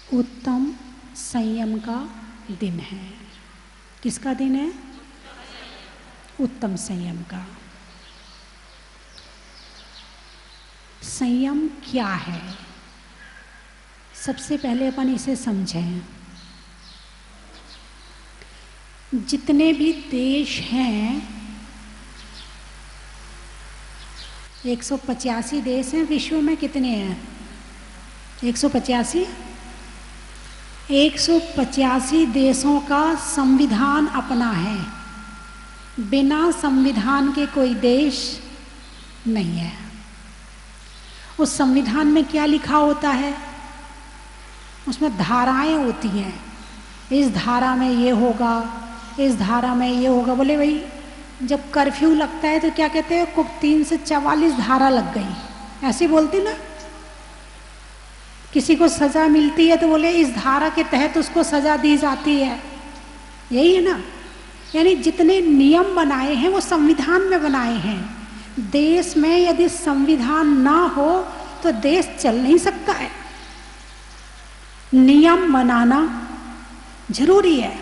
उत्तम संयम का दिन है। किसका दिन है? उत्तम संयम का। संयम क्या है? सबसे पहले अपन इसे समझें। जितने भी देश हैं, 185 देश हैं विश्व में। कितने हैं? 185। 185 देशों का संविधान अपना है। बिना संविधान के कोई देश नहीं है। उस संविधान में क्या लिखा होता है? उसमें धाराएं होती हैं। इस धारा में ये होगा, इस धारा में ये होगा। बोले भाई जब कर्फ्यू लगता है तो क्या कहते हैं? कुछ 3 से 44 धारा लग गई, ऐसे बोलती ना। किसी को सजा मिलती है तो बोले इस धारा के तहत उसको सजा दी जाती है। यही है ना। यानी जितने नियम बनाए हैं वो संविधान में बनाए हैं। देश में यदि संविधान ना हो तो देश चल नहीं सकता है। नियम बनाना जरूरी है।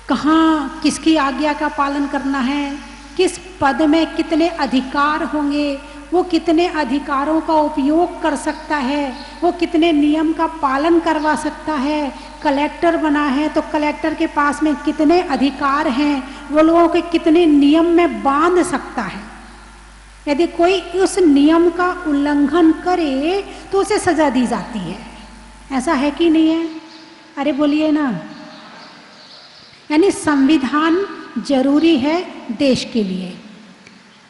कहाँ किसकी आज्ञा का पालन करना है, किस पद में कितने अधिकार होंगे, वो कितने अधिकारों का उपयोग कर सकता है, वो कितने नियम का पालन करवा सकता है। कलेक्टर बना है तो कलेक्टर के पास में कितने अधिकार हैं, वो लोगों के कितने नियम में बांध सकता है। यदि कोई उस नियम का उल्लंघन करे तो उसे सजा दी जाती है। ऐसा है कि नहीं है? अरे बोलिए ना। यानी संविधान जरूरी है देश के लिए।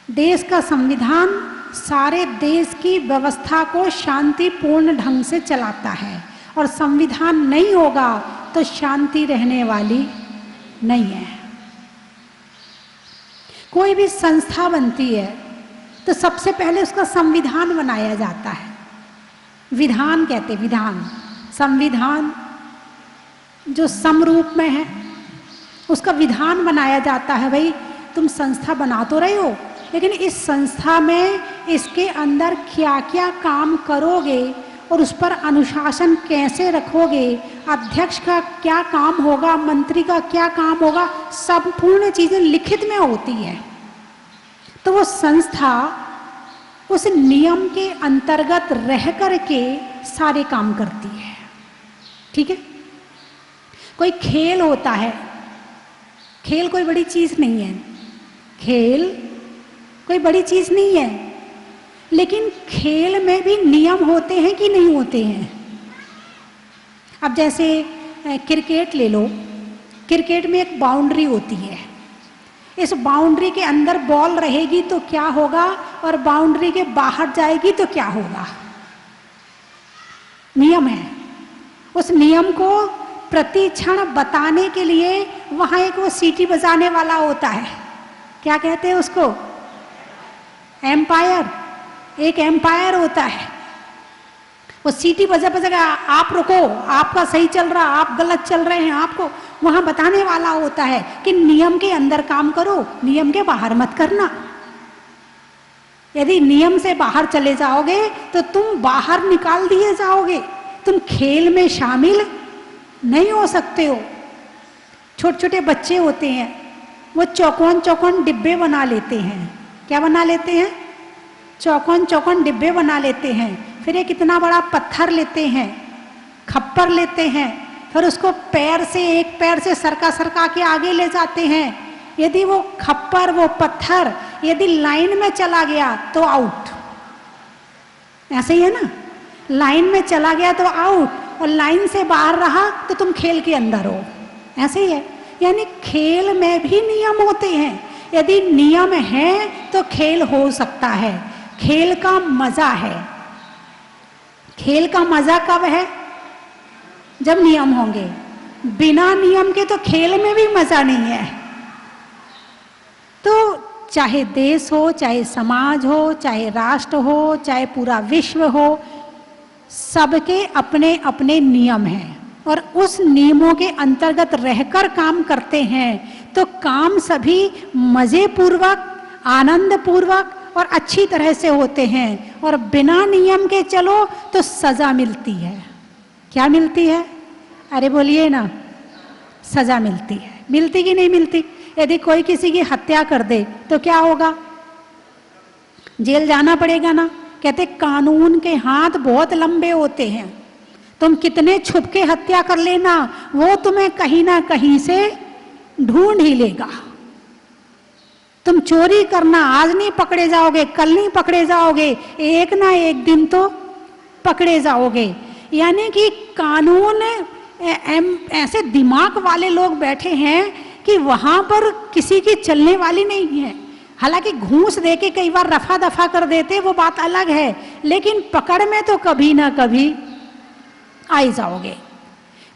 देश का संविधान सारे देश की व्यवस्था को शांतिपूर्ण ढंग से चलाता है, और संविधान नहीं होगा तो शांति रहने वाली नहीं है। कोई भी संस्था बनती है तो सबसे पहले उसका संविधान बनाया जाता है। विधान कहते, विधान, संविधान जो समरूप में है उसका विधान बनाया जाता है। भाई तुम संस्था बना तो रहे हो, लेकिन इस संस्था में इसके अंदर क्या क्या काम करोगे और उस पर अनुशासन कैसे रखोगे, अध्यक्ष का क्या काम होगा, मंत्री का क्या काम होगा, संपूर्ण चीजें लिखित में होती है। तो वो संस्था उस नियम के अंतर्गत रह करके सारे काम करती है। ठीक है। कोई खेल होता है, खेल कोई बड़ी चीज नहीं है। खेल कोई बड़ी चीज नहीं है, लेकिन खेल में भी नियम होते हैं कि नहीं होते हैं? अब जैसे क्रिकेट ले लो। क्रिकेट में एक बाउंड्री होती है। इस बाउंड्री के अंदर बॉल रहेगी तो क्या होगा, और बाउंड्री के बाहर जाएगी तो क्या होगा? नियम है। उस नियम को प्रति क्षण बताने के लिए वहां एक वो सीटी बजाने वाला होता है। क्या कहते हैं उसको? एम्पायर। एक एम्पायर होता है। वो सीटी बजा बजा, आप रुको, आपका सही चल रहा, आप गलत चल रहे हैं, आपको वहां बताने वाला होता है कि नियम के अंदर काम करो, नियम के बाहर मत करना। यदि नियम से बाहर चले जाओगे तो तुम बाहर निकाल दिए जाओगे, तुम खेल में शामिल नहीं हो सकते हो। छोटे छोटे बच्चे होते हैं, वो चौकोन चौकोन डिब्बे बना लेते हैं। क्या बना लेते हैं? चौकोन चौकोन डिब्बे बना लेते हैं। फिर एक इतना बड़ा पत्थर लेते हैं, खप्पर लेते हैं, फिर उसको पैर से, एक पैर से सरका सरका के आगे ले जाते हैं। यदि वो खप्पर, वो पत्थर यदि लाइन में चला गया तो आउट। ऐसे ही है ना। लाइन में चला गया तो आउट, और लाइन से बाहर रहा तो तुम खेल के अंदर हो। ऐसे ही है। यानी खेल में भी नियम होते हैं। यदि नियम है तो खेल हो सकता है। खेल का मजा है। खेल का मजा कब है? जब नियम होंगे। बिना नियम के तो खेल में भी मजा नहीं है। तो चाहे देश हो, चाहे समाज हो, चाहे राष्ट्र हो, चाहे पूरा विश्व हो, सबके अपने अपने नियम हैं, और उस नियमों के अंतर्गत रहकर काम करते हैं तो काम सभी मजे पूर्वक, आनंद पूर्वक और अच्छी तरह से होते हैं। और बिना नियम के चलो तो सजा मिलती है। क्या मिलती है? अरे बोलिए ना, सजा मिलती है। मिलती कि नहीं मिलती? यदि कोई किसी की हत्या कर दे तो क्या होगा? जेल जाना पड़ेगा ना। कहते कानून के हाथ बहुत लंबे होते हैं, तुम कितने छुप के हत्या कर लेना, वो तुम्हें कहीं ना कहीं से ढूंढ ही लेगा। तुम चोरी करना, आज नहीं पकड़े जाओगे, कल नहीं पकड़े जाओगे, एक ना एक दिन तो पकड़े जाओगे। यानी कि कानून ऐसे दिमाग वाले लोग बैठे हैं कि वहां पर किसी की चलने वाली नहीं है। हालांकि घूस दे के कई बार रफा दफा कर देते, वो बात अलग है, लेकिन पकड़ में तो कभी ना कभी आ ही जाओगे।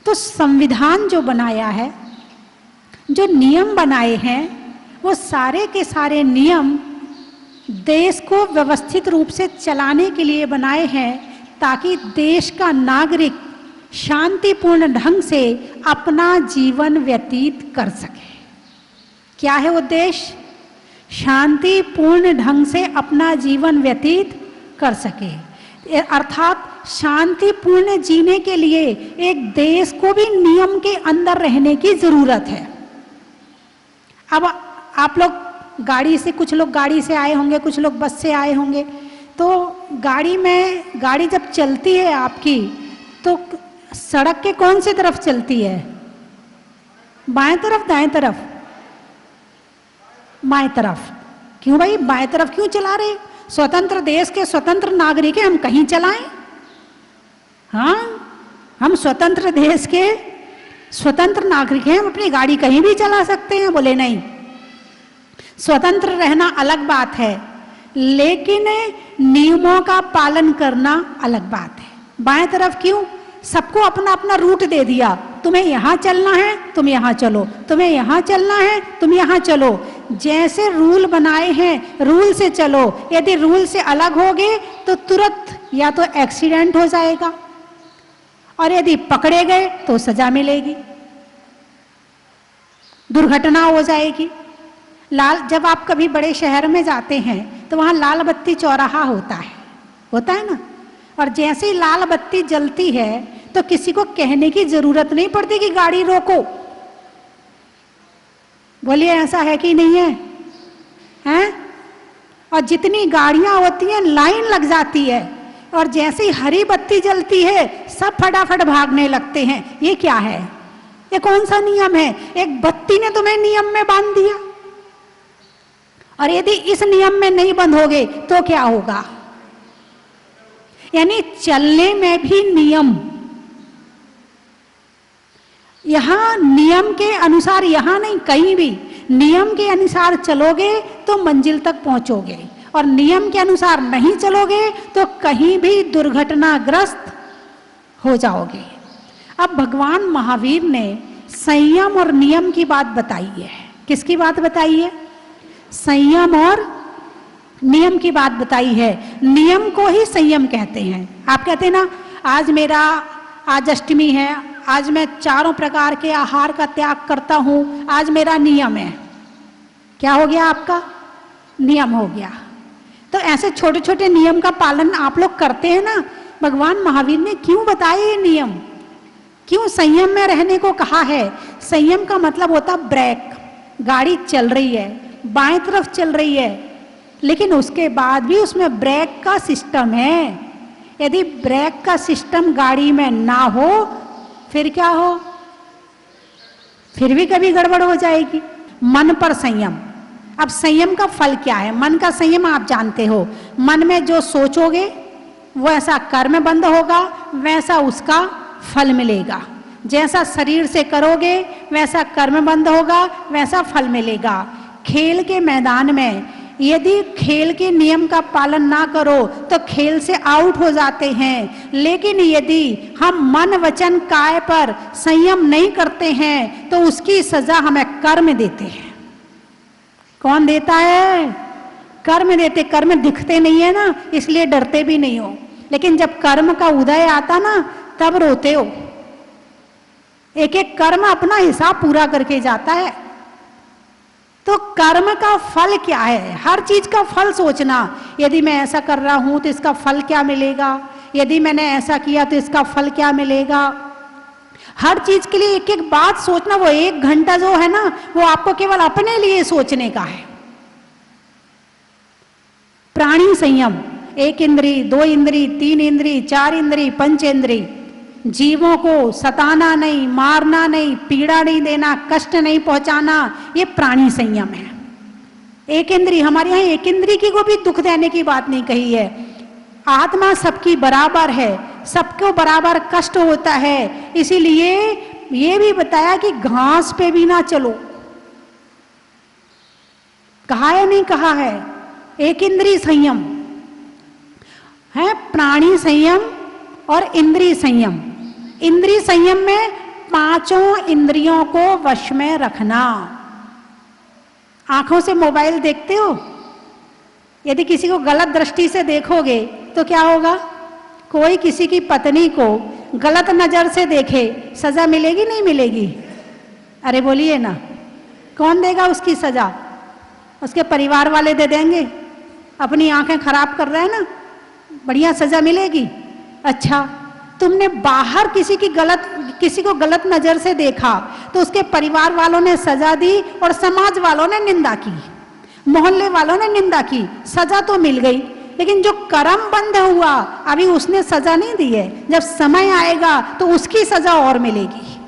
तो संविधान जो बनाया है, जो नियम बनाए हैं, वो सारे के सारे नियम देश को व्यवस्थित रूप से चलाने के लिए बनाए हैं, ताकि देश का नागरिक शांतिपूर्ण ढंग से अपना जीवन व्यतीत कर सके। क्या है उद्देश्य? शांतिपूर्ण ढंग से अपना जीवन व्यतीत कर सके। अर्थात शांतिपूर्ण जीने के लिए एक देश को भी नियम के अंदर रहने की जरूरत है। अब आप लोग गाड़ी से, कुछ लोग गाड़ी से आए होंगे, कुछ लोग बस से आए होंगे, तो गाड़ी जब चलती है आपकी, तो सड़क के कौन सी तरफ चलती है? बाएं तरफ, दाएं तरफ? बाएं तरफ। क्यों भाई बाएं तरफ क्यों चला रहे? स्वतंत्र देश के स्वतंत्र नागरिक हैं, हम कहीं चलाएं? हाँ, हम स्वतंत्र देश के स्वतंत्र नागरिक हैं, हम अपनी गाड़ी कहीं भी चला सकते हैं। बोले नहीं, स्वतंत्र रहना अलग बात है, लेकिन नियमों का पालन करना अलग बात है। बाएं तरफ क्यों? सबको अपना अपना रूट दे दिया, तुम्हें यहां चलना है तुम यहां चलो, तुम्हें यहां चलना है तुम यहां चलो। जैसे रूल बनाए हैं रूल से चलो, यदि रूल से अलग होगे तो तुरंत या तो एक्सीडेंट हो जाएगा, और यदि पकड़े गए तो सजा मिलेगी, दुर्घटना हो जाएगी। जब आप कभी बड़े शहर में जाते हैं तो वहां लाल बत्ती चौराहा होता है ना, और जैसे ही लाल बत्ती जलती है तो किसी को कहने की जरूरत नहीं पड़ती कि गाड़ी रोको। बोलिए ऐसा है कि नहीं है? हैं? और जितनी गाड़ियां होती हैं लाइन लग जाती है, और जैसे ही हरी बत्ती जलती है सब फटाफट भागने लगते हैं। ये क्या है? ये कौन सा नियम है? एक बत्ती ने तुम्हें नियम में बांध दिया, और यदि इस नियम में नहीं बंधोगे तो क्या होगा? यानी चलने में भी नियम, यहां नियम के अनुसार, यहां नहीं कहीं भी नियम के अनुसार चलोगे तो मंजिल तक पहुंचोगे, और नियम के अनुसार नहीं चलोगे तो कहीं भी दुर्घटनाग्रस्त हो जाओगे। अब भगवान महावीर ने संयम और नियम की बात बताई है। किसकी बात बताई है? संयम और नियम की बात बताई है। नियम को ही संयम कहते हैं। आप कहते हैं ना, आज अष्टमी है, आज मैं 4 प्रकार के आहार का त्याग करता हूं, आज मेरा नियम है। क्या हो गया? आपका नियम हो गया। तो ऐसे छोटे छोटे नियम का पालन आप लोग करते हैं ना। भगवान महावीर ने क्यों बताए ये नियम, क्यों संयम में रहने को कहा है? संयम का मतलब होता ब्रेक। गाड़ी चल रही है, बाएं तरफ चल रही है, लेकिन उसके बाद भी उसमें ब्रेक का सिस्टम है। यदि ब्रेक का सिस्टम गाड़ी में ना हो फिर क्या हो? फिर भी कभी गड़बड़ हो जाएगी। मन पर संयम। अब संयम का फल क्या है? मन का संयम आप जानते हो, मन में जो सोचोगे वैसा कर्म बंद होगा, वैसा उसका फल मिलेगा। जैसा शरीर से करोगे वैसा कर्म बंद होगा, वैसा फल मिलेगा। खेल के मैदान में यदि खेल के नियम का पालन ना करो तो खेल से आउट हो जाते हैं, लेकिन यदि हम मन वचन काय पर संयम नहीं करते हैं तो उसकी सजा हमें कर्म देते हैं। कौन देता है? कर्म देते। कर्म दिखते नहीं है ना, इसलिए डरते भी नहीं हो, लेकिन जब कर्म का उदय आता ना तब रोते हो। एक एक कर्म अपना हिसाब पूरा करके जाता है। तो कर्म का फल क्या है? हर चीज का फल सोचना, यदि मैं ऐसा कर रहा हूं तो इसका फल क्या मिलेगा, यदि मैंने ऐसा किया तो इसका फल क्या मिलेगा। हर चीज के लिए एक एक बात सोचना, वो 1 घंटा जो है ना, वो आपको केवल अपने लिए सोचने का है। प्राणी संयम, 1 इंद्री, 2 इंद्री, 3 इंद्री, 4 इंद्री, पंचेंद्री। जीवों को सताना नहीं, मारना नहीं, पीड़ा नहीं देना, कष्ट नहीं पहुंचाना, ये प्राणी संयम है। 1 इंद्री, हमारे यहाँ 1 इंद्री की को भी दुख देने की बात नहीं कही है। आत्मा सबकी बराबर है, सबको बराबर कष्ट होता है, इसीलिए ये भी बताया कि घास पे भी ना चलो। कहा है नहीं कहा है, 1 इंद्री संयम है, प्राणी संयम और इंद्री संयम। इंद्री संयम में 5 इंद्रियों को वश में रखना। आंखों से मोबाइल देखते हो, यदि किसी को गलत दृष्टि से देखोगे तो क्या होगा। कोई किसी की पत्नी को गलत नजर से देखे, सजा मिलेगी नहीं मिलेगी? अरे बोलिए ना, कौन देगा उसकी सजा? उसके परिवार वाले दे देंगे। अपनी आंखें खराब कर रहे हैं ना, बढ़िया सजा मिलेगी। अच्छा, तुमने बाहर किसी को गलत नजर से देखा तो उसके परिवार वालों ने सजा दी और समाज वालों ने निंदा की, मोहल्ले वालों ने निंदा की, सजा तो मिल गई, लेकिन जो कर्म बंध हुआ अभी उसने सजा नहीं दी है। जब समय आएगा तो उसकी सजा और मिलेगी।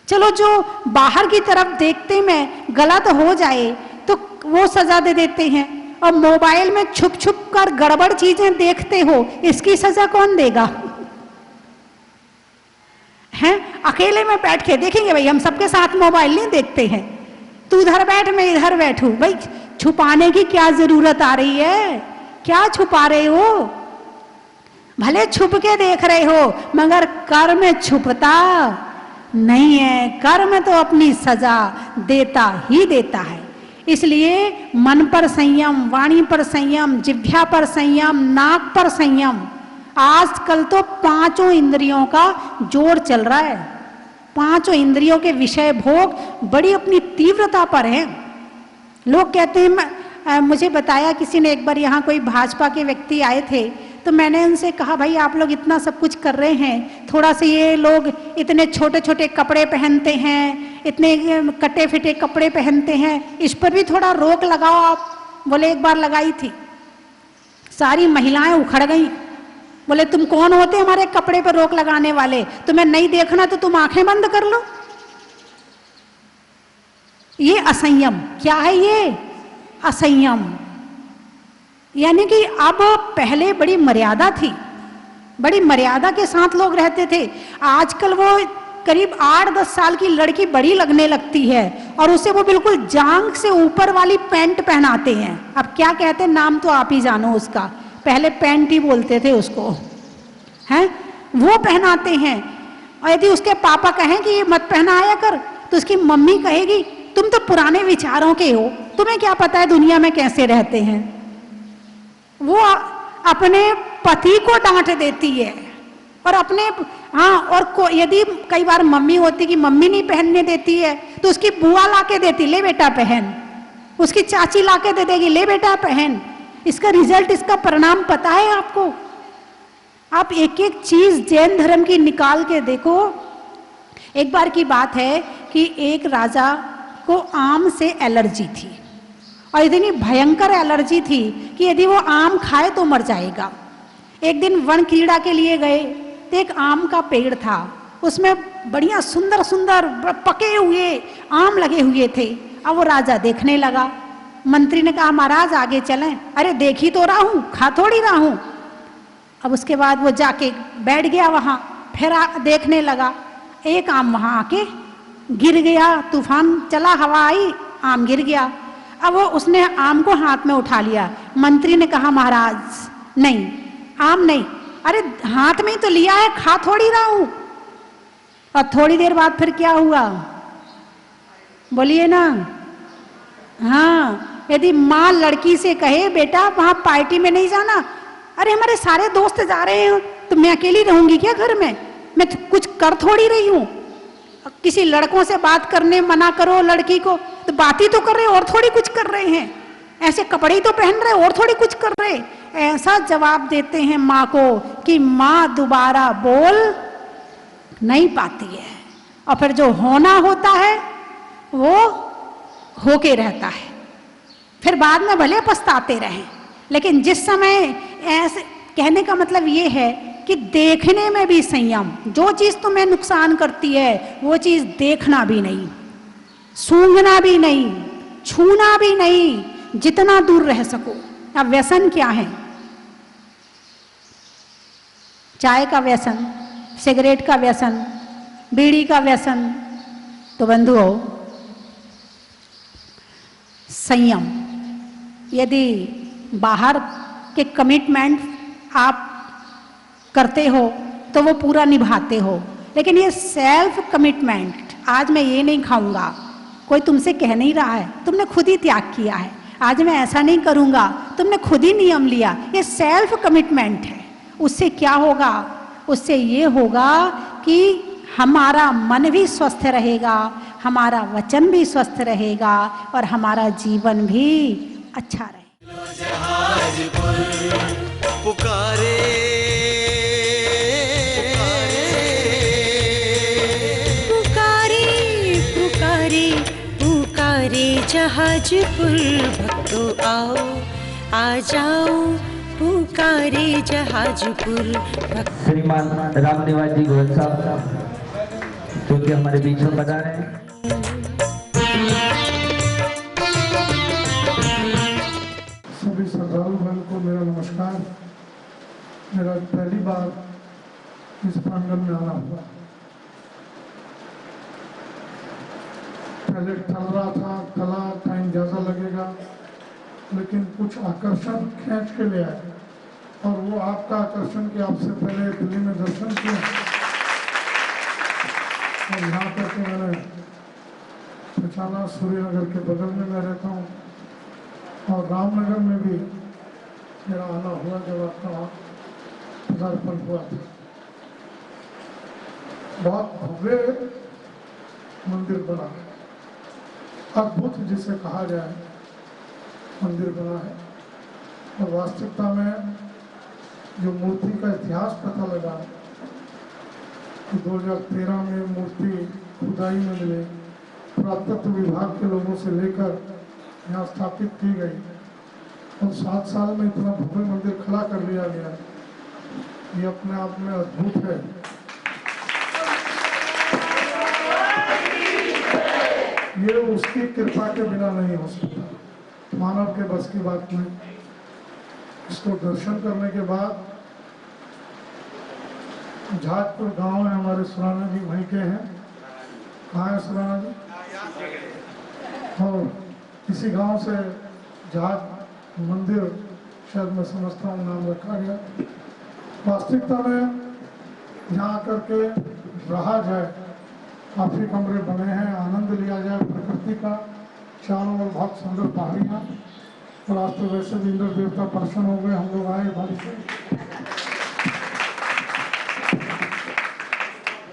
चलो, जो बाहर की तरफ देखते में गलत हो जाए तो वो सजा दे देते हैं, और मोबाइल में छुप छुप कर गड़बड़ चीजें देखते हो, इसकी सजा कौन देगा? हैं, अकेले में बैठ के देखेंगे भाई, हम सबके साथ मोबाइल नहीं देखते हैं, तू उधर बैठ मैं इधर बैठूं, भाई छुपाने की क्या जरूरत आ रही है? क्या छुपा रहे हो? भले छुप के देख रहे हो, मगर कर्म छुपता नहीं है। कर्म तो अपनी सजा देता ही देता है। इसलिए मन पर संयम, वाणी पर संयम, जिह्वा पर संयम, नाक पर संयम। आजकल तो 5 इंद्रियों का जोर चल रहा है। 5 इंद्रियों के विषय भोग बड़ी अपनी तीव्रता पर है। लोग कहते हैं, मुझे बताया किसी ने, एक बार यहाँ कोई भाजपा के व्यक्ति आए थे, तो मैंने उनसे कहा, भाई आप लोग इतना सब कुछ कर रहे हैं, थोड़ा सा ये लोग इतने छोटे छोटे कपड़े पहनते हैं, इतने कटे फिटे कपड़े पहनते हैं, इस पर भी थोड़ा रोक लगाओ आप। बोले एक बार लगाई थी, सारी महिलाएं उखड़ गई। बोले तुम कौन होते हमारे कपड़े पर रोक लगाने वाले? तुम्हें नहीं देखना तो तुम आंखें बंद कर लो। ये असंयम। क्या है ये? असंयम। यानी कि अब पहले बड़ी मर्यादा थी, बड़ी मर्यादा के साथ लोग रहते थे। आजकल वो करीब 8-10 साल की लड़की बड़ी लगने लगती है और उसे वो बिल्कुल जांघ से ऊपर वाली पैंट पहनाते हैं। अब क्या कहते हैं, नाम तो आप ही जानो उसका, पहले पैंट ही बोलते थे उसको, हैं? वो पहनाते हैं। और यदि उसके पापा कहें कि ये मत पहनाया कर, तो उसकी मम्मी कहेगी तुम तो पुराने विचारों के हो, तुम्हें क्या पता है दुनिया में कैसे रहते हैं। वो अपने पति को डांट देती है और अपने यदि कई बार मम्मी होती कि मम्मी नहीं पहनने देती है तो उसकी बुआ लाके देती, ले बेटा पहन। उसकी चाची लाके दे देगी, ले बेटा पहन। इसका रिजल्ट, इसका परिणाम पता है आपको? आप एक एक चीज जैन धर्म की निकाल के देखो। एक बार की बात है कि एक राजा को आम से एलर्जी थी और इतनी भयंकर एलर्जी थी कि यदि वो आम खाए तो मर जाएगा। एक दिन वन क्रीड़ा के लिए गए तो एक आम का पेड़ था, उसमें बढ़िया सुंदर सुंदर पके हुए आम लगे हुए थे। अब वो राजा देखने लगा। मंत्री ने कहा महाराज आगे चलें। अरे देख ही तो रहा हूँ, खा थोड़ी रहा हूँ। अब उसके बाद वो जाके बैठ गया वहाँ, फिर देखने लगा। एक आम वहाँ आके गिर गया, तूफान चला, हवा आई, आम गिर गया। अब वो उसने आम को हाथ में उठा लिया। मंत्री ने कहा महाराज नहीं, आम नहीं। अरे हाथ में ही तो लिया है, खा थोड़ी रहा हूं। और थोड़ी देर बाद फिर क्या हुआ बोलिए ना? हाँ, यदि माँ लड़की से कहे बेटा वहां पार्टी में नहीं जाना, अरे हमारे सारे दोस्त जा रहे हैं तो मैं अकेली रहूंगी क्या घर में? मैं तो कुछ कर थोड़ी रही हूं। किसी लड़कों से बात करने मना करो लड़की को तो बात ही तो कर रहे और थोड़ी कुछ कर रहे हैं। ऐसे कपड़े ही तो पहन रहे और थोड़ी कुछ कर रहे। ऐसा जवाब देते हैं माँ को कि माँ दोबारा बोल नहीं पाती है, और फिर जो होना होता है वो होके रहता है। फिर बाद में भले पछताते रहें, लेकिन जिस समय ऐसे, कहने का मतलब ये है कि देखने में भी संयम, जो चीज़ तुम्हें नुकसान करती है वो चीज़ देखना भी नहीं, सूंघना भी नहीं, छूना भी नहीं, जितना दूर रह सको। अब व्यसन क्या है? चाय का व्यसन, सिगरेट का व्यसन, बीड़ी का व्यसन, तो बंधुओं संयम, यदि बाहर के कमिटमेंट आप करते हो तो वो पूरा निभाते हो, लेकिन ये सेल्फ कमिटमेंट, आज मैं ये नहीं खाऊंगा, कोई तुमसे कह नहीं रहा है, तुमने खुद ही त्याग किया है, आज मैं ऐसा नहीं करूंगा, तुमने खुद ही नियम लिया, ये सेल्फ कमिटमेंट है। उससे क्या होगा? उससे ये होगा कि हमारा मन भी स्वस्थ रहेगा, हमारा वचन भी स्वस्थ रहेगा, और हमारा जीवन भी अच्छा रहेगा। पुकारे पुकारे पुकारे पुकारे जहाजपुर, भक्तों आओ आ जाओ, पुकारे जहाजपुर। श्रीमान रामनिवास जी गोयल साहब जो कि हमारे बीच में पधारे हैं। सभी श्रद्धालु भाइयों को मेरा नमस्कार। मेरा पहली बार इस प्रांगण में आना हुआ। पहले चल रहा था, कला टाइम ज़्यादा लगेगा, लेकिन कुछ आकर्षण खींच के ले आए, और वो आपका आकर्षण कि आपसे पहले दिल्ली में दर्शन किया, और यहाँ करके मैंने पहचाना। सूर्यनगर के बगल में मैं रहता हूँ, और रामनगर में भी मेरा आना हुआ जब आपका वहाँ पदार्पण हुआ था। बहुत भव्य मंदिर बना है, अद्भुत जिसे कहा जाए मंदिर बना है। और वास्तविकता में जो मूर्ति का इतिहास पता लगा कि 2013 में मूर्ति खुदाई में मिले, पुरातत्व विभाग के लोगों से लेकर यहाँ स्थापित की गई, और 7 साल में इतना भव्य मंदिर खड़ा कर लिया गया, ये अपने आप में अद्भुत है। ये उसकी कृपा के बिना नहीं हो सकता, मानव के बस की बात नहीं। इसको दर्शन करने के बाद, झाजपुर गांव है हमारे, सुराना जी वहीं के हैं। कहाँ है सुराना जी? और इसी गांव से जहाज मंदिर शायद मैं समझता हूँ नाम रखा गया। वास्तविकता में यहाँ करके रहा जाए, काफ़ी कमरे बने हैं, आनंद लिया जाए प्रकृति का। चारों ओर बहुत सुंदर पहाड़ियाँ, और आज तो वैसे भी इंद्र देवता प्रसन्न हो गए, हम लोग आए बारिश से,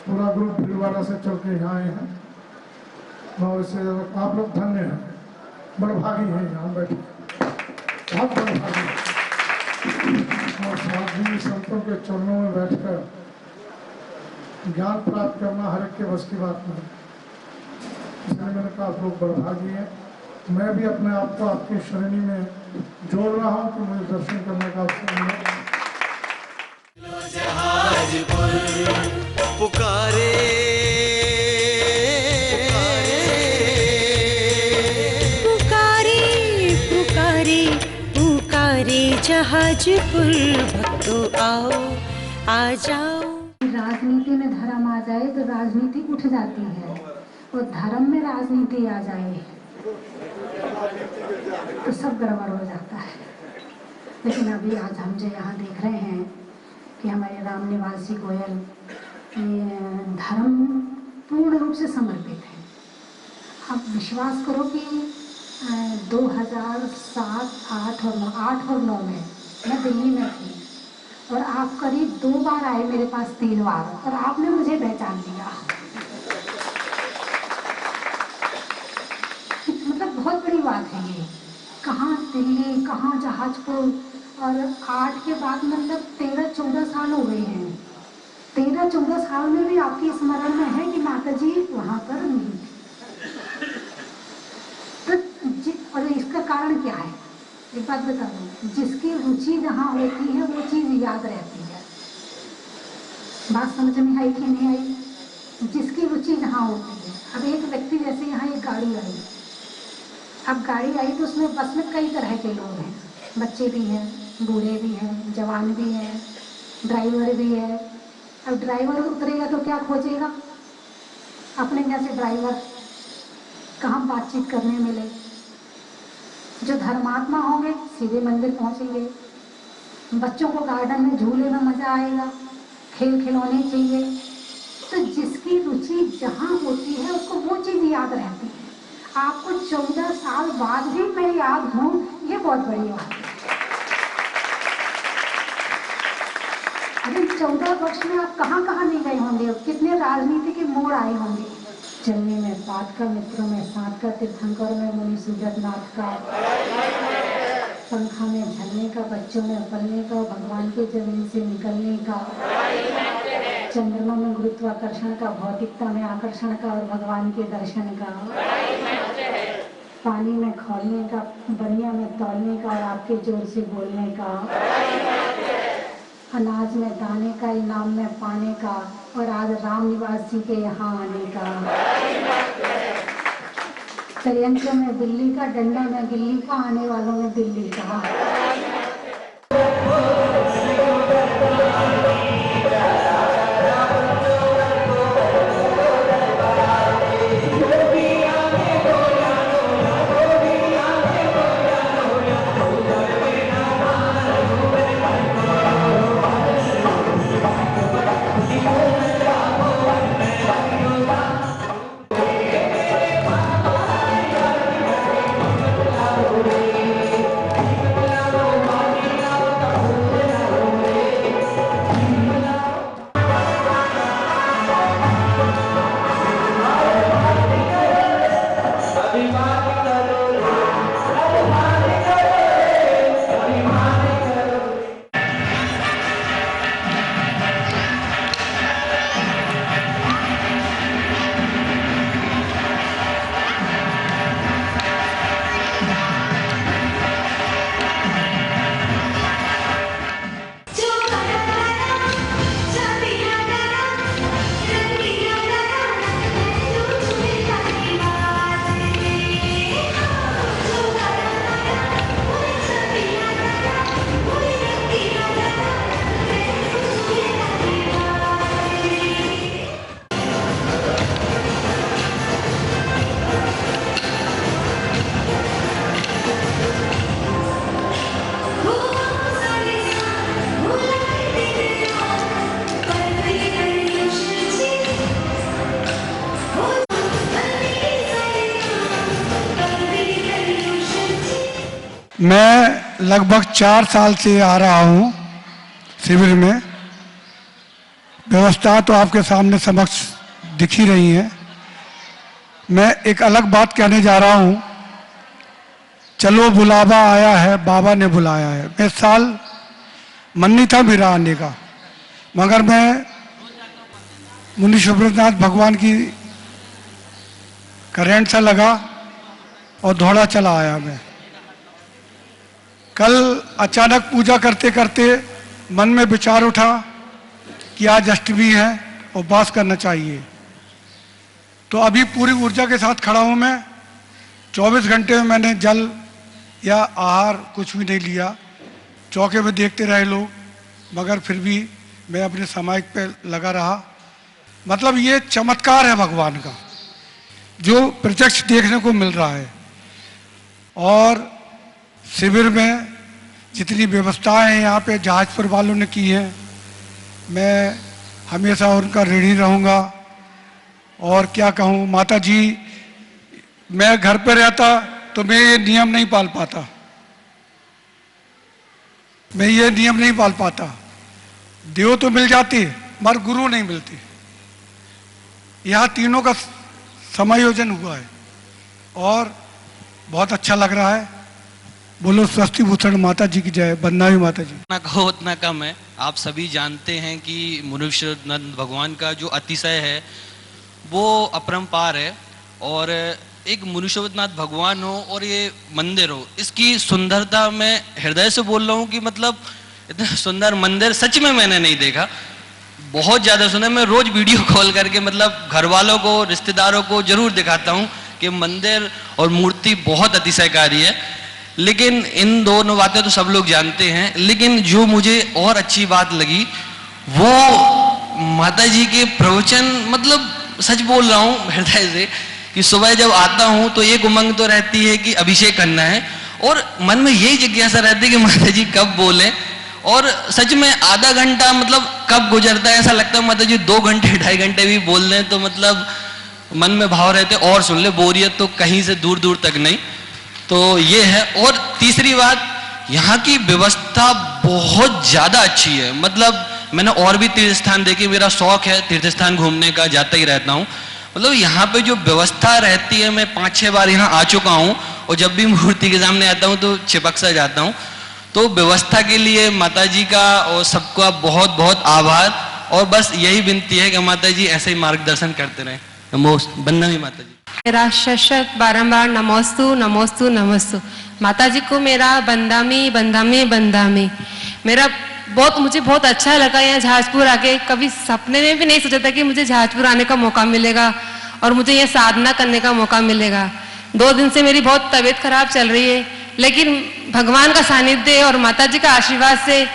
पूरा ग्रुप भीलवाड़ा से चल के यहाँ आए हैं, और इसे आप लोग धन्य हैं, बड़भागी हैं यहाँ बैठे, बहुत बड़भागी। और साधु संतों के चरणों में बैठकर ज्ञान प्राप्त करना हर एक के बस की बात नहीं, इसलिए मैंने कहा आप लोग बड़भागी हैं। मैं भी अपने आप को आपकी श्रेणी में जोड़ रहा हूँ कि मुझे दर्शन करने का अवसर मिला। पुकारे पुकारे पुकारे पुकारे जहाजपुर, भक्तों आओ आ जाओ। राजनीति में धर्म आ जाए तो राजनीति उठ जाती है, और धर्म में राजनीति आ जाए तो सब गड़बड़ हो जाता है। लेकिन अभी आज हम जो यहाँ देख रहे हैं कि हमारे रामनिवास जी गोयल धर्म पूर्ण रूप से समर्पित है। आप विश्वास करो कि 2007, 8 और 9 में मैं दिल्ली में थी, और आप करीब 2 बार आए मेरे पास, 3 बार, और आपने मुझे पहचान लिया। मतलब बहुत बड़ी बात है ये। कहाँ दिल्ली, कहाँ जहाजपुर, और 8 के बाद मतलब 13-14 साल हो गए हैं। 13-14 साल में भी आपकी स्मरण में है कि माता जी वहाँ पर मिली थी। तो और इसका कारण क्या है? एक बात बता दूँ, जिसकी रुचि जहाँ होती है वो चीज़ याद रहती है। बात समझ में आई कि नहीं आई? जिसकी रुचि जहाँ होती है। अब एक व्यक्ति, जैसे यहाँ एक गाड़ी आई, अब गाड़ी आई तो उसमें बस में कई तरह के लोग हैं, बच्चे भी हैं, बूढ़े भी हैं, जवान भी हैं, ड्राइवर भी है। अब ड्राइवर उतरेगा तो क्या खोजेगा? अपने जैसे ड्राइवर कहाँ बातचीत करने मिले। जो धर्मात्मा होंगे सीधे मंदिर पहुँचेंगे। बच्चों को गार्डन में झूले में मजा आएगा, खेल खिलौने चाहिए। तो जिसकी रुचि जहाँ होती है उसको वो चीज़ याद रहती है। आपको 14 साल बाद भी मैं याद हूँ, ये बहुत बड़ी बात है। अरे 14 वर्ष में आप कहाँ कहाँ नहीं गए होंगे, कितने राजनीति के मोड़ आए होंगे। चलने में पाठ का, मित्रों में साथ का, तीर्थंकर में मुनि सुजतनाथ का, पंखा में झलने का, बच्चों में पलने का, भगवान के जमीन से निकलने का, चंद्रमा में गुरुत्वाकर्षण का, भौतिकता में आकर्षण का और भगवान के दर्शन का, पानी में खौलने का, बनिया में तौलने का और आपके जोर से बोलने का, अनाज में दाने का, इनाम में पाने का और आज राम निवास जी के यहाँ आने का, षड्यंत्र में बिल्ली का, डंडा में गिल्ली का, आने वालों में दिल्ली का। मैं लगभग 4 साल से आ रहा हूँ शिविर में। व्यवस्था तो आपके सामने समक्ष दिख ही रही है। मैं एक अलग बात कहने जा रहा हूँ। चलो बुलावा आया है, बाबा ने बुलाया है। मैं इस साल मन नहीं था मेरा आने का, मगर मैं मुनि सुब्रतनाथ भगवान की करंट सा लगा और दौड़ा चला आया। मैं कल अचानक पूजा करते करते मन में विचार उठा कि आज अष्टमी है, उपवास करना चाहिए। तो अभी पूरी ऊर्जा के साथ खड़ा हूँ मैं। 24 घंटे में मैंने जल या आहार कुछ भी नहीं लिया। चौके में देखते रहे लोग, मगर फिर भी मैं अपने सामायिक पे लगा रहा। मतलब ये चमत्कार है भगवान का जो प्रत्यक्ष देखने को मिल रहा है। और शिविर में जितनी व्यवस्थाएं हैं यहाँ पे जहाजपुर वालों ने की हैं, मैं हमेशा उनका ऋणी रहूँगा। और क्या कहूँ माता जी, मैं घर पे रहता तो मैं ये नियम नहीं पाल पाता। मैं ये नियम नहीं पाल पाता। देव तो मिल जाते मगर गुरु नहीं मिलते। यहाँ तीनों का समायोजन हुआ है और बहुत अच्छा लग रहा है। बोलो स्वस्ति भूषण माता जी की जय, वंदना माता जी। ना कहो उतना कम है। आप सभी जानते हैं कि मुनीश्वरनाथ भगवान का जो अतिशय है वो अपरंपार है, और एक मुनीश्वरनाथ भगवान हो और ये मंदिर हो, इसकी सुंदरता मैं हृदय से बोल रहा हूँ कि मतलब इतना सुंदर मंदिर सच में मैंने नहीं देखा। बहुत ज़्यादा सुंदर। मैं रोज वीडियो कॉल करके मतलब घर वालों को, रिश्तेदारों को जरूर दिखाता हूँ कि मंदिर और मूर्ति बहुत अतिशयकारी है। लेकिन इन दोनों बातें तो सब लोग जानते हैं, लेकिन जो मुझे और अच्छी बात लगी वो माता जी के प्रवचन, मतलब सच बोल रहा हूँ हृदय से कि सुबह जब आता हूँ तो एक उमंग तो रहती है कि अभिषेक करना है, और मन में यही जिज्ञासा रहती है कि माता जी कब बोले। और सच में आधा घंटा मतलब कब गुजरता है ऐसा लगता है माता जी 2 घंटे 2.5 घंटे भी बोल दें तो मतलब मन में भाव रहते और सुन ले, बोरियत तो कहीं से दूर दूर तक नहीं। तो ये है। और तीसरी बात, यहाँ की व्यवस्था बहुत ज़्यादा अच्छी है। मतलब मैंने और भी तीर्थ स्थान देखे, मेरा शौक है तीर्थ स्थान घूमने का, जाता ही रहता हूँ। मतलब यहाँ पे जो व्यवस्था रहती है, मैं 5-6 बार यहाँ आ चुका हूँ और जब भी मूर्ति के सामने आता हूँ तो चिपक सा जाता हूँ। तो व्यवस्था के लिए माता जी का और सबका बहुत बहुत आभार, और बस यही विनती है कि माता जी ऐसे ही मार्गदर्शन करते रहें। नमोस्तु, वंदना माता जी। मेरा शशक बारंबार नमोस्तु नमोस्तु नमोस्तु। माता जी को मेरा बंदामी बंदामी बंदामी। मुझे बहुत अच्छा लगा यहाँ जहाजपुर आके। कभी सपने में भी नहीं सोचा था कि मुझे जहाजपुर आने का मौका मिलेगा और मुझे ये साधना करने का मौका मिलेगा। 2 दिन से मेरी बहुत तबीयत खराब चल रही है, लेकिन भगवान का सानिध्य और माता जी का आशीर्वाद से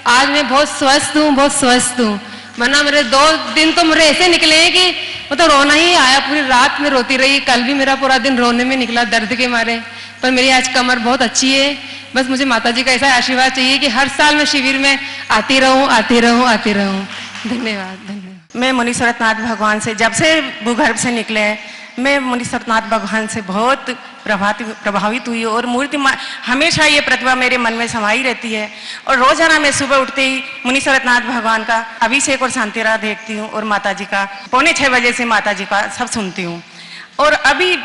आज मैं बहुत स्वस्थ हूँ। वरना मेरे 2 दिन तो मेरे ऐसे निकले हैं कि मतलब रोना ही आया। पूरी रात में रोती रही। कल भी मेरा पूरा दिन रोने में निकला दर्द के मारे। पर मेरी आज कमर बहुत अच्छी है। बस मुझे माता जी का ऐसा आशीर्वाद चाहिए कि हर साल मैं शिविर में आती रहूं। धन्यवाद। मैं मुनीश्वरनाथ भगवान से जब से भूगर्भ से निकले हैं, मैं मुनीश्वरनाथ भगवान से बहुत प्रभावित हुई, और मूर्ति हमेशा ये प्रतिभा मेरे मन में समाई रहती है। और रोजाना मैं सुबह उठते ही मुनीश्वरनाथ भगवान का अभिषेक और शांतिरा देखती हूँ, और माता जी का 5:45 बजे से माता जी का सब सुनती हूँ। और अभी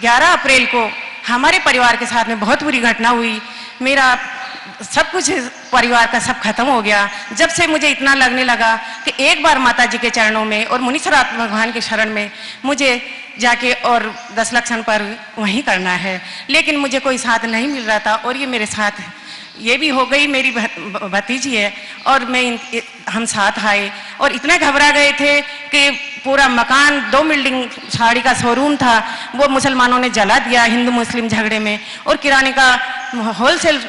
11 अप्रैल को हमारे परिवार के साथ में बहुत बुरी घटना हुई। मेरा सब कुछ परिवार का सब खत्म हो गया। जब से मुझे इतना लगने लगा कि एक बार माता जी के चरणों में और मुनीश्वरनाथ भगवान के शरण में मुझे जाके और 10 लक्षण पर वहीं करना है, लेकिन मुझे कोई साथ नहीं मिल रहा था। और ये मेरे साथ ये भी हो गई, मेरी भतीजी है, और हम साथ आए और इतने घबरा गए थे कि पूरा मकान 2 बिल्डिंग साड़ी का शोरूम था वो मुसलमानों ने जला दिया हिंदू मुस्लिम झगड़े में, और किराने का होलसेल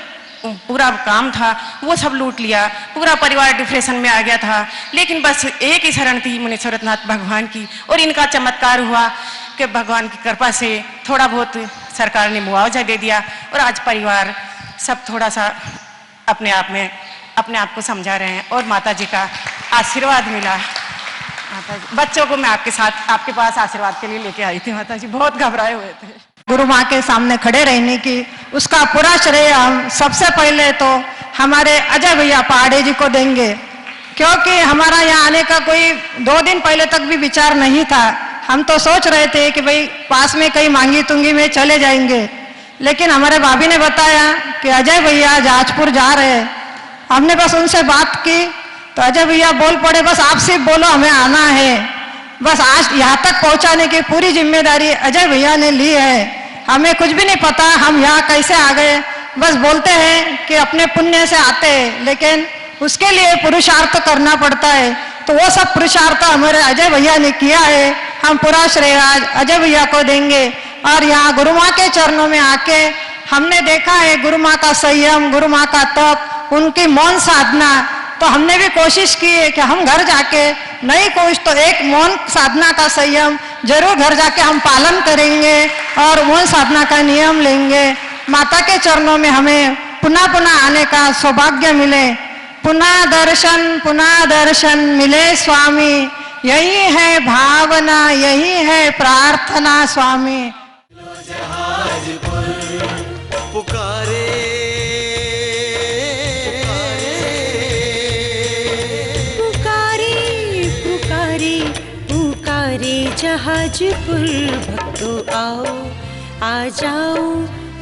पूरा काम था वो सब लूट लिया। पूरा परिवार डिप्रेशन में आ गया था। लेकिन बस एक ही शरण थी मुनीश्वरनाथ भगवान की, और इनका चमत्कार हुआ कि भगवान की कृपा से थोड़ा बहुत सरकार ने मुआवजा दे दिया, और आज परिवार सब थोड़ा सा अपने आप को समझा रहे हैं, और माता जी का आशीर्वाद मिला। माता जी, बच्चों को मैं आपके पास आशीर्वाद के लिए लेके आई थी। माता जी बहुत घबराए हुए थे। गुरु माँ के सामने खड़े रहने की उसका पूरा श्रेय हम सबसे पहले तो हमारे अजय भैया पहाड़े जी को देंगे, क्योंकि हमारा यहाँ आने का कोई 2 दिन पहले तक भी विचार नहीं था। हम तो सोच रहे थे कि भाई पास में कहीं मांगी तुंगी में चले जाएंगे, लेकिन हमारे भाभी ने बताया कि अजय भैया जहाजपुर जा रहे हैं। हमने बस उनसे बात की तो अजय भैया बोल पड़े, बस आप सिर्फ बोलो हमें आना है। बस आज यहाँ तक पहुँचाने की पूरी जिम्मेदारी अजय भैया ने ली है। हमें कुछ भी नहीं पता हम यहाँ कैसे आ गए, बस बोलते हैं कि अपने पुण्य से आते हैं, लेकिन उसके लिए पुरुषार्थ करना पड़ता है। तो वो सब पुरुषार्थ हमारे अजय भैया ने किया है। हम पूरा श्रेय आज अजय भैया को देंगे। और यहाँ गुरु माँ के चरणों में आके हमने देखा है गुरु माँ का संयम, गुरु माँ का तप, उनकी मौन साधना। तो हमने भी कोशिश की है कि हम घर जाके नहीं कुछ तो एक मौन साधना का संयम जरूर घर जाके हम पालन करेंगे और मौन साधना का नियम लेंगे। माता के चरणों में हमें पुनः पुनः आने का सौभाग्य मिले। पुनः दर्शन मिले स्वामी, यही है भावना, यही है प्रार्थना स्वामी। पुकारे जहाजपुर भक्तों आओ, आ जाओ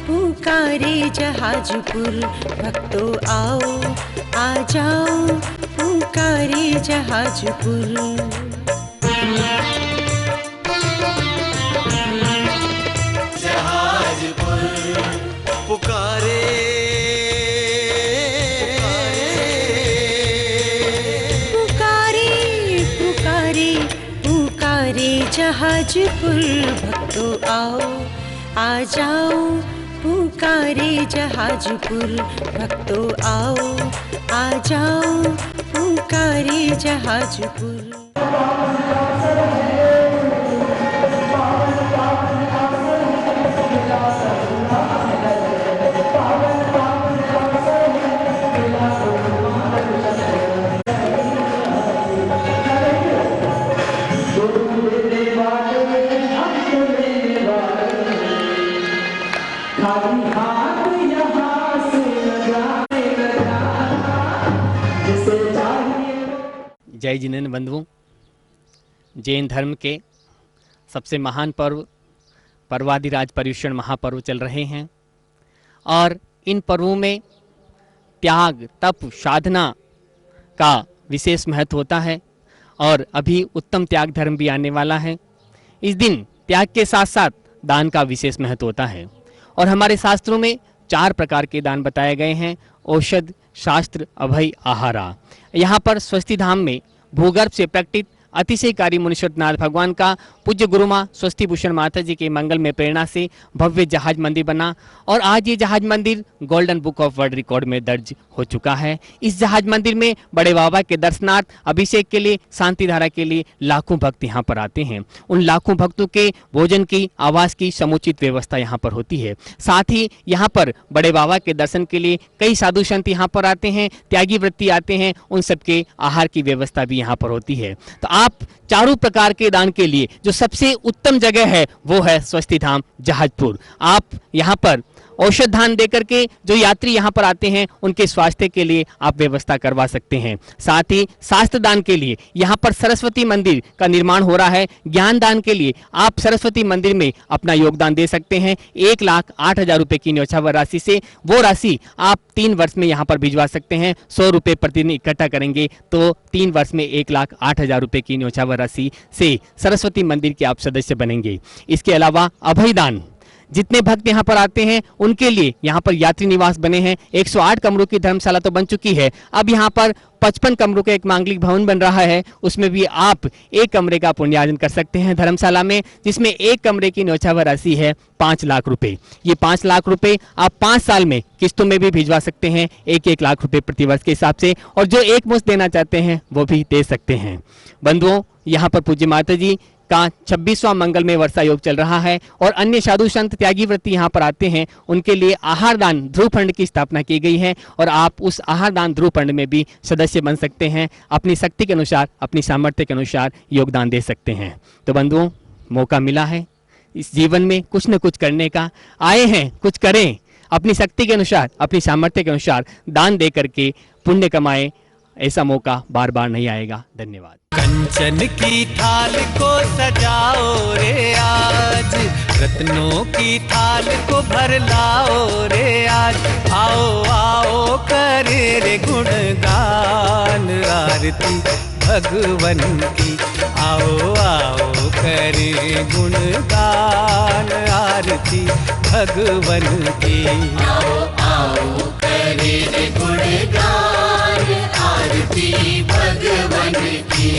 पुकारे जहाजपुर, भक्तों आओ आ जाओ, पुकारे जहाजपुर। जहाजपुर पुकारे, पुकारे पुकारे पुकारे जहाजपुर, भक्तों आओ आ जाओ, पुकारे जहाजपुर, भक्तों आओ आ जाओ, पुकारे जहाजपुर। जय जिनेन्द्र बंधुओं, जैन धर्म के सबसे महान पर्व पर्वाधिराज पर्युषण महापर्व चल रहे हैं और इन पर्वों में त्याग, तप, साधना का विशेष महत्व होता है और अभी उत्तम त्याग धर्म भी आने वाला है। इस दिन त्याग के साथ साथ दान का विशेष महत्व होता है और हमारे शास्त्रों में 4 प्रकार के दान बताए गए हैं: औषध, शास्त्र, अभय, आहारा। यहाँ पर स्वस्ति धाम में भूगर्भ से प्रकटित अतिशयकारी मुनीश्वरनाथ भगवान का पूज्य गुरुमा स्वस्ति भूषण माता जी के मंगल में प्रेरणा से भव्य जहाज मंदिर बना और आज ये जहाज मंदिर golden book of world record में दर्ज हो चुका है। इस जहाज मंदिर में बड़े बाबा के दर्शनार्थ, अभिषेक के लिए, शांति धारा के लिए लाखों भक्त यहाँ पर आते हैं। उन लाखों भक्तों के भोजन की, आवास की समुचित व्यवस्था यहाँ पर होती है। साथ ही यहाँ पर बड़े बाबा के दर्शन के लिए कई साधु संत यहाँ पर आते हैं, त्यागी वृत्ति आते हैं, उन सबके आहार की व्यवस्था भी यहाँ पर होती है। तो आप चारों प्रकार के दान के लिए जो सबसे उत्तम जगह है वो है स्वस्ति धाम जहाजपुर। आप यहाँ पर औषध दान देकर के जो यात्री यहाँ पर आते हैं उनके स्वास्थ्य के लिए आप व्यवस्था करवा सकते हैं। साथ ही शास्त्र दान के लिए यहाँ पर सरस्वती मंदिर का निर्माण हो रहा है। ज्ञान दान के लिए आप सरस्वती मंदिर में अपना योगदान दे सकते हैं। 1,08,000 रुपये की न्यौछावर राशि से वो राशि आप 3 वर्ष में यहाँ पर भिजवा सकते हैं। 100 रुपये प्रतिदिन इकट्ठा करेंगे तो 3 वर्ष में 1,08,000 रुपये की न्यौछावर राशि से सरस्वती मंदिर के आप सदस्य बनेंगे। इसके अलावा अभय दान, जितने भक्त यहाँ पर आते हैं उनके लिए यहाँ पर यात्री निवास बने हैं। 108 कमरों की धर्मशाला तो बन चुकी है, अब यहाँ पर 55 कमरों का एक मांगलिक भवन बन रहा है। उसमें भी आप 1 कमरे का पुण्यार्जन कर सकते हैं धर्मशाला में, जिसमें 1 कमरे की न्यौछावर राशि है 5 लाख रुपए। ये 5 लाख रुपए आप 5 साल में किस्तों में भी भिजवा सकते हैं, 1-1 लाख रुपए प्रति वर्ष के हिसाब से, और जो एक मुश्त देना चाहते हैं वो भी दे सकते हैं। बंधुओं, यहाँ पर पूज्य माता जी का 26वां मंगलमय वर्षा योग चल रहा है और अन्य साधु संत त्यागी व्रती यहाँ पर आते हैं। उनके लिए आहार दान ध्रुव फंड की स्थापना की गई है और आप उस आहार दान ध्रुव फंड में भी सदस्य बन सकते हैं। अपनी शक्ति के अनुसार, अपनी सामर्थ्य के अनुसार योगदान दे सकते हैं। तो बंधुओं, मौका मिला है इस जीवन में कुछ न कुछ करने का, आए हैं कुछ करें, अपनी शक्ति के अनुसार, अपनी सामर्थ्य के अनुसार दान दे करके पुण्य कमाए। ऐसा मौका बार बार नहीं आएगा। धन्यवाद। कंचन की थाल को सजाओ रे आज, रत्नों की थाल को भर लाओ रे आज। आओ आओ करे रे गुणगान आरती भगवन की। आओ आओ करे गुणगान आरती भगवन की। आओ आओ करे रे गुणगान आरती भगवन की।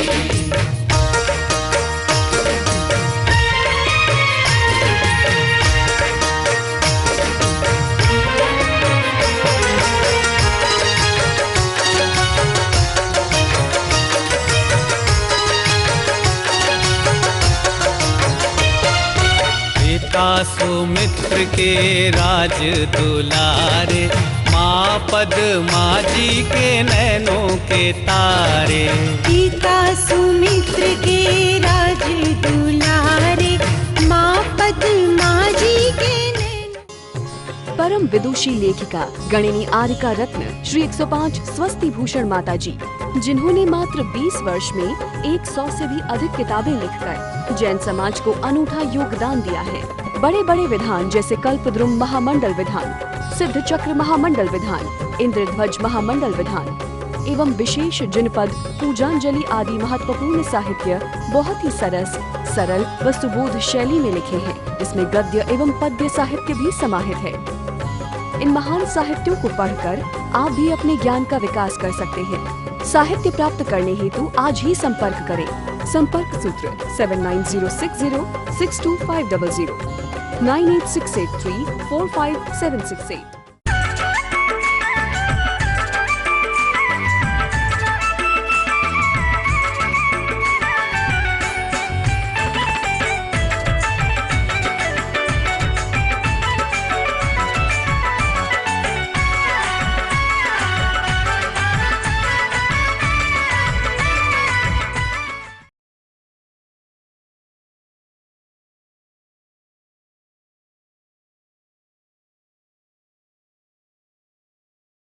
पिता सुमित्र के राज दुलारे, माँ पद्मा जी के नैनों के तारे। पिता सुमित्र के राज दुलारे, माँ पद्मा जी के नैनों। परम विदुषी लेखिका गणिनी आरिका रत्न श्री 105 स्वस्ति भूषण माता जी, जिन्होंने मात्र 20 वर्ष में 100 से भी अधिक किताबें लिखकर जैन समाज को अनूठा योगदान दिया है। बड़े बड़े विधान जैसे कल्पद्रुम महामंडल विधान, सिद्ध चक्र महामंडल विधान, इंद्रध्वज महामंडल विधान एवं विशेष जनपद, पूजांजलि आदि महत्वपूर्ण साहित्य बहुत ही सरल व सुबोध शैली में लिखे हैं, जिसमें गद्य एवं पद्य साहित्य भी समाहित है। इन महान साहित्यों को पढ़कर आप भी अपने ज्ञान का विकास कर सकते हैं। साहित्य प्राप्त करने हेतु आज ही संपर्क करें। संपर्क सूत्र 7906062500 98683456768।